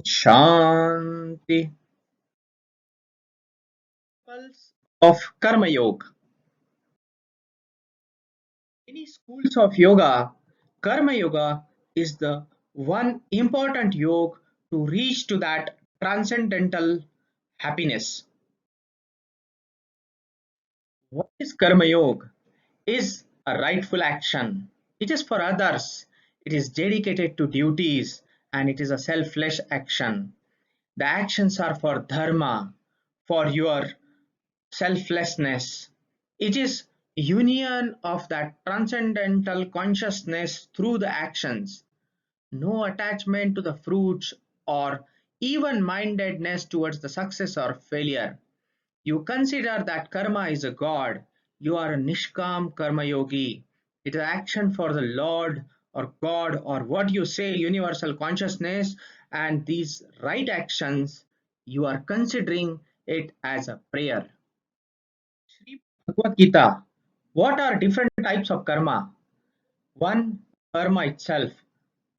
Shanti. Principles of Karma Yoga. Many schools of yoga, Karma Yoga is the one important yoga to reach to that transcendental happiness. What is Karma Yoga? Is a rightful action. It is for others. It is dedicated to duties and it is a selfless action. The actions are for dharma, for your selflessness. It is union of that transcendental consciousness through the actions. No attachment to the fruits or even mindedness towards the success or failure. You consider that karma is a god. You are a Nishkam Karma Yogi. It is action for the Lord or God or what you say, universal consciousness. And these right actions, you are considering it as a prayer. Sri Bhagavad Gita. What are different types of karma? One, karma itself,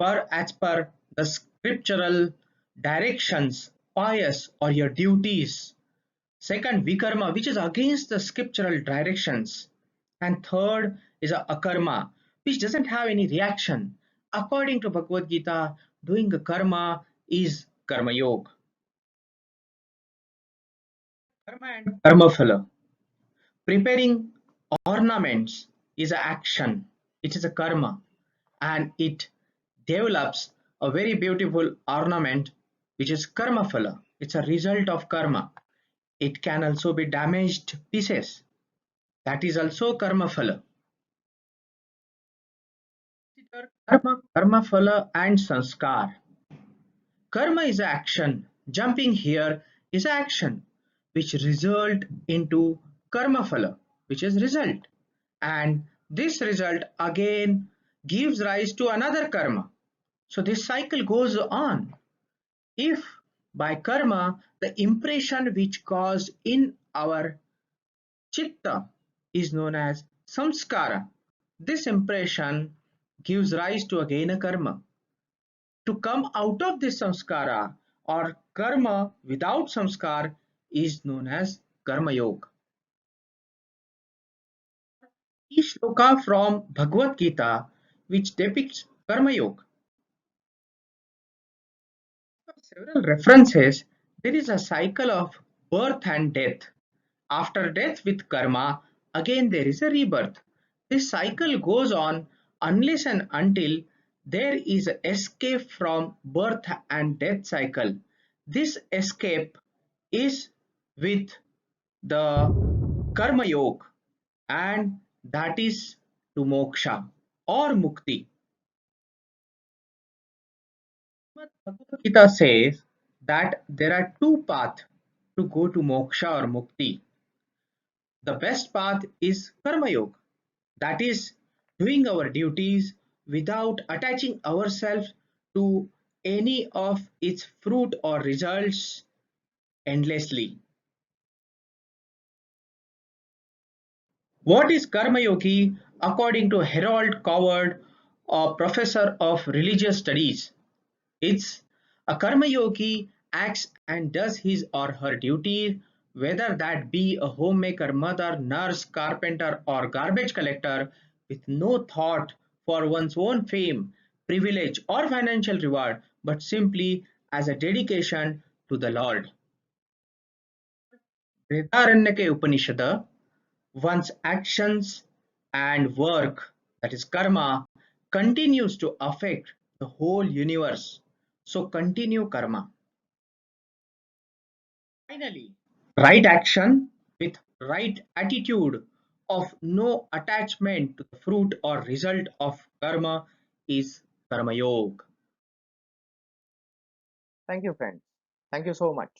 as per the scriptural directions, pious or your duties. Second, vikarma, which is against the scriptural directions. And third is a akarma, which doesn't have any reaction. According to Bhagavad Gita, doing a karma is karma yoga. Karma and karma phala. Preparing ornaments is an action. It is a karma and it develops a very beautiful ornament which is karma phala. It's a result of karma. It can also be damaged pieces. That is also karma phala. Consider karma phala and sanskar. Karma is action. Jumping here is action which result into karma phala, which is result. And this result again gives rise to another karma. So this cycle goes on. If by karma the impression which caused in our chitta is known as samskara, this impression gives rise to again a karma. To come out of this samskara or karma without samskar is known as karma yoga. Shloka from Bhagavad Gita which depicts karma yoga. Several references, there is a cycle of birth and death. After death with karma, again there is a rebirth. This cycle goes on unless and until there is an escape from birth and death cycle. This escape is with the karma yoga and that is to moksha or mukti. Bhagavad Gita says that there are two paths to go to moksha or mukti. The best path is karma yoga, that is doing our duties without attaching ourselves to any of its fruit or results endlessly. What is karma yogi according to Harold Coward, a professor of religious studies? It's a karma yogi acts and does his or her duty, whether that be a homemaker, mother, nurse, carpenter, or garbage collector, with no thought for one's own fame, privilege, or financial reward, but simply as a dedication to the Lord. Brihadaranyaka Upanishad, one's actions and work, that is karma, continues to affect the whole universe. So continue karma. Finally, right action with right attitude of no attachment to the fruit or result of karma is karma yoga. Thank you, friends. Thank you so much.